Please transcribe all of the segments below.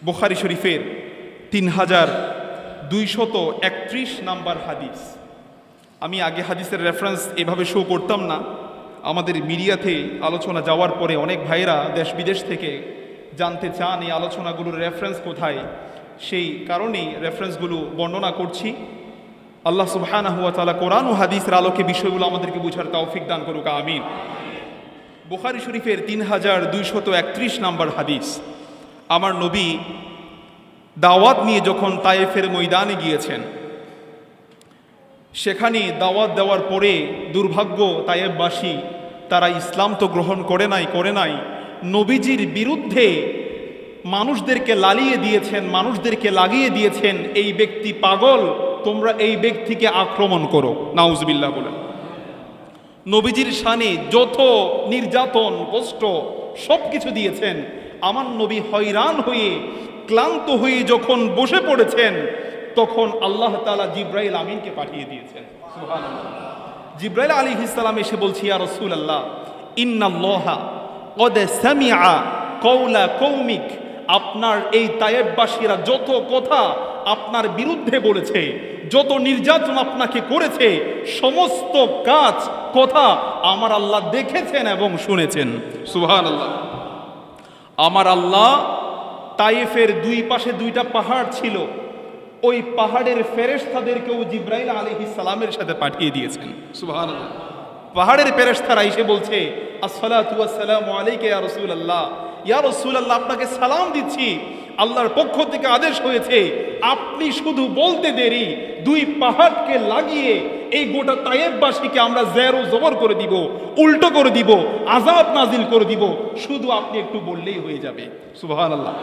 বুখারী শরীফের 3231 নাম্বার হাদিস। আমি আগে হাদিসের রেফারেন্স এভাবে শো করতাম না। আমাদের মিডিয়াতে আলোচনা যাওয়ার পরে অনেক ভাইরা দেশ বিদেশ থেকে জানতে চান এই আলোচনাগুলোর রেফারেন্স কোথায়, সেই কারণেই রেফারেন্সগুলো বর্ণনা করছি। আল্লাহ সুবহানাহু ওয়া তাআলা কোরআন ও হাদিসের আলোকে বিষয়গুলো আমাদেরকে বুঝার তৌফিক দান করুক, আমিন। বুখারী শরীফের 3231 নাম্বার হাদিস। আমার নবী দাওয়াত নিয়ে যখন তায়েফের ময়দানে গিয়েছেন, সেখানে দাওয়াত দেওয়ার পরে দুর্ভাগ্য তায়েফবাসী, তারা ইসলাম তো গ্রহণ করে নাই, নবীজির বিরুদ্ধে মানুষদেরকে লালিয়ে দিয়েছেন, মানুষদেরকে লাগিয়ে দিয়েছেন, এই ব্যক্তি পাগল, তোমরা এই ব্যক্তিকে আক্রমণ করো। নাউজুবিল্লাহ বলেন। নবীজির শানে যত নির্যাতন কষ্ট সব কিছু দিয়েছেন। আমার নবী হয়রান হয়ে ক্লান্ত হয়ে যখন বসে পড়েছেন, তখন আল্লাহ তাআলা জিব্রাইল আমিনকে পাঠিয়ে দিয়েছেন। সুবহানাল্লাহ। জিব্রাইল আলাইহিস সালাম এসে বলছি, ইয়া রাসূলুল্লাহ, ইন্নাল্লাহা ক্বাদ সামিআ কওলা কওমিক, আপনার এই তায়েফবাসীরা যত কথা আপনার বিরুদ্ধে বলেছে, যত নির্যাতন আপনাকে করেছে, সমস্ত কাজ কথা আমার আল্লাহ দেখেছেন এবং শুনেছেন। সুবহানাল্লাহ। আমার আল্লাহ তায়েফের দুই পাশে দুইটা পাহাড় ছিল, ওই পাহাড়ের ফেরেশতাদেরকেও জিব্রাইল আলাইহিস সালামের সাথে পাঠিয়ে দিয়েছেন। সুবহানাল্লাহ। পাহাড়ের ফেরেশতারা এসে বলছে, আসসালাতু ওয়াসসালামু আলাইকা ইয়া রাসূলুল্লাহ, ইয়া রাসূলুল্লাহ, আপনাকে সালাম দিচ্ছি, আল্লাহর পক্ষ থেকে আদেশ হয়েছে, আপনি শুধু বলতে দেরি, দুই পাহাড়কে লাগিয়ে এই গোটা তায়েফবাসীকে আমরা জের ও জবর করে দিব, উল্টো করে দিব, আযাব নাজিল করে দিব, শুধু আপনি একটু বললেই হয়ে যাবে। সুবহানাল্লাহ।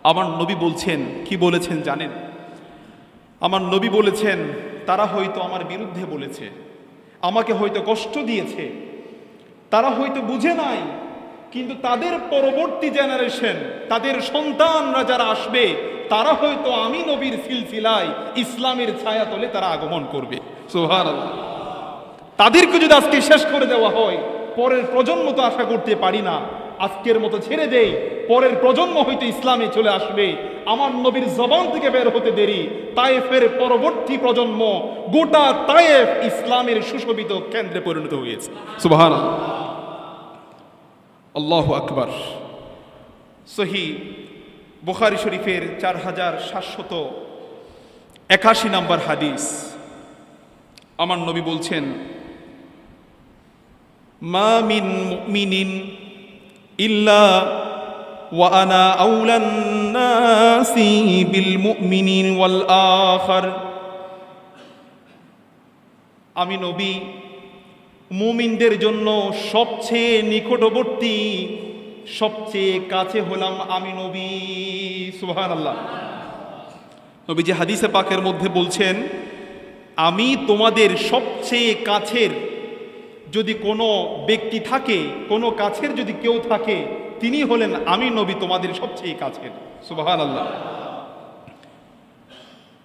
আমার নবী বলছেন, কি বলেছেন জানেন? আমার নবী বলেছেন, তারা হয়তো আমার বিরুদ্ধে বলেছে, আমাকে হয়তো কষ্ট দিয়েছে, তারা হয়তো বুঝে নাই, কিন্তু তাদের পরবর্তী জেনারেশন, তাদের সন্তানরা যারা আসবে, তারা হয়তো আমি নবীর সিলসিলায় ইসলামের ছায়াতলে তারা আগমন করবে। সুবহানাল্লাহ। তাদেরকে যদি আজকে শেষ করে দেওয়া হয়, পরের প্রজন্ম তো আশা করতে পারি না, আজকের মতো ছেড়ে দেই, পরের প্রজন্ম হয়তো ইসলামে চলে আসবে। আমার নবীর জবান থেকে বের হতে দেরি, তায়েফের পরবর্তী প্রজন্ম, গোটা তায়েফ ইসলামের সুশোভিত কেন্দ্রে পরিণত হয়েছে। সুবহানাল্লাহ। আল্লাহু আকবার। সহিহ বুখারী শরীফের 4781 নম্বর হাদিস। আমার নবী বলছেন, মা মিন মুমিনিন ইল্লা ওয়া আনা আউলান নাসি বিল মুমিনিন ওয়াল আখার। আমি নবী মুমিনদের জন্য সবচেয়ে নিকটবর্তী, সবচেয়ে কাছে হলাম আমি নবী। সুবহানাল্লাহ। নবীজি হাদিসে পাকের মধ্যে বলছেন, আমি তোমাদের সবচেয়ে কাছের যদি কোনো ব্যক্তি থাকে, কোনো কাছের যদি কেউ থাকে, তিনি হলেন আমি নবী, তোমাদের সবচেয়ে কাছের। সুবহানাল্লাহ।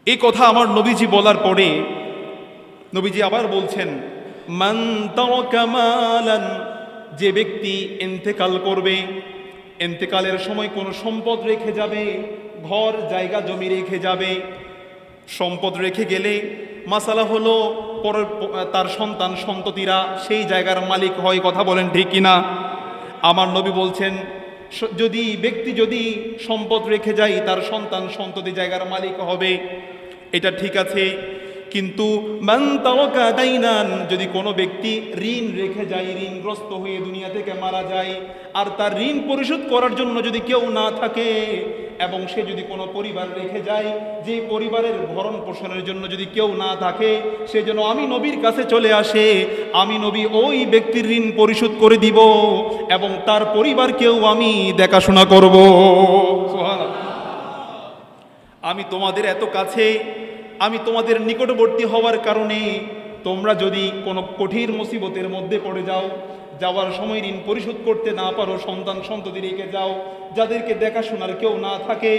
এই কথা আমার নবীজি বলার পরে নবীজি আবার বলছেন, মান তারাকা মালান, যে ব্যক্তি ইন্তেকাল করবে, ইন্তেকালের সময় কোনো সম্পদ রেখে যাবে, ঘর জায়গা জমি রেখে যাবে, সম্পদ রেখে গেলে মাসালা হলো তার সন্তান সন্ততিরা সেই জায়গার মালিক হয়। কথা বলেন ঠিক কিনা? আমার নবী বলছেন, যদি ব্যক্তি যদি সম্পদ রেখে যায়, তার সন্তান সন্ততি জায়গার মালিক হবে, এটা ঠিক আছে। কিন্তু মান তারাকা দাইনান, যদি কোনো ব্যক্তি ঋণ রেখে যায়, ঋণগ্রস্ত হয়ে দুনিয়া থেকে মারা যায়, আর তার ঋণ পরিশোধ করার জন্য যদি কেউ না থাকে, এবং সে যদি কোনো পরিবার রেখে যায়, যে পরিবারের ভরণ পোষণের জন্য যদি কেউ না থাকে, সে যেন আমি নবীর কাছে চলে আসে, আমি নবী ওই ব্যক্তির ঋণ পরিশোধ করে দিব এবং তার পরিবারকেও আমি দেখাশোনা করব। সুবহানাল্লাহ। আমি তোমাদের এত কাছে, আমি তোমাদের নিকটবর্তী হওয়ার কারণে তোমরা যদি কোনো কঠিন মুসিবতের মধ্যে পড়ে যাও, যাওয়ার সময় ঋণ পরিশোধ করতে না পারো, সন্তান সন্ততি রেখে যাও, যাদেরকে দেখাশোনার কেউ না থাকে,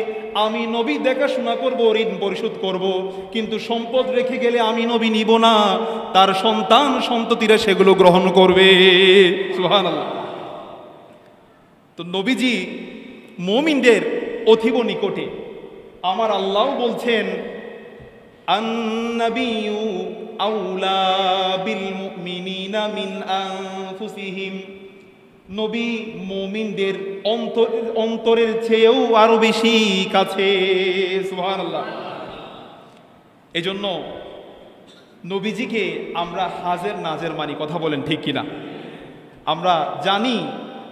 আমি নবী দেখাশোনা করব, ঋণ পরিশোধ করব, কিন্তু সম্পদ রেখে গেলে আমি নবী নিব না, তার সন্তান সন্ততিরা সেগুলো গ্রহণ করবে। সুবহানাল্লাহ। তো নবীজি মুমিনদের অতীব নিকটে। আমার আল্লাহ বলছেন, আন-নাবিয়্যু আউলা বিল মুমিনিনা মিন আনফুসিহিম, নবী মুমিনদের অন্তরের চেয়েও আরো বেশি কাছে। সুবহানাল্লাহ। এজন্য নবীজিকে আমরা হাজের নাজের মানি, কথা বলেন ঠিক কিনা? আমরা জানি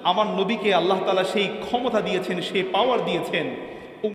আমার নবীকে আল্লাহ তাআলা সেই ক্ষমতা দিয়েছেন, সেই পাওয়ার দিয়েছেন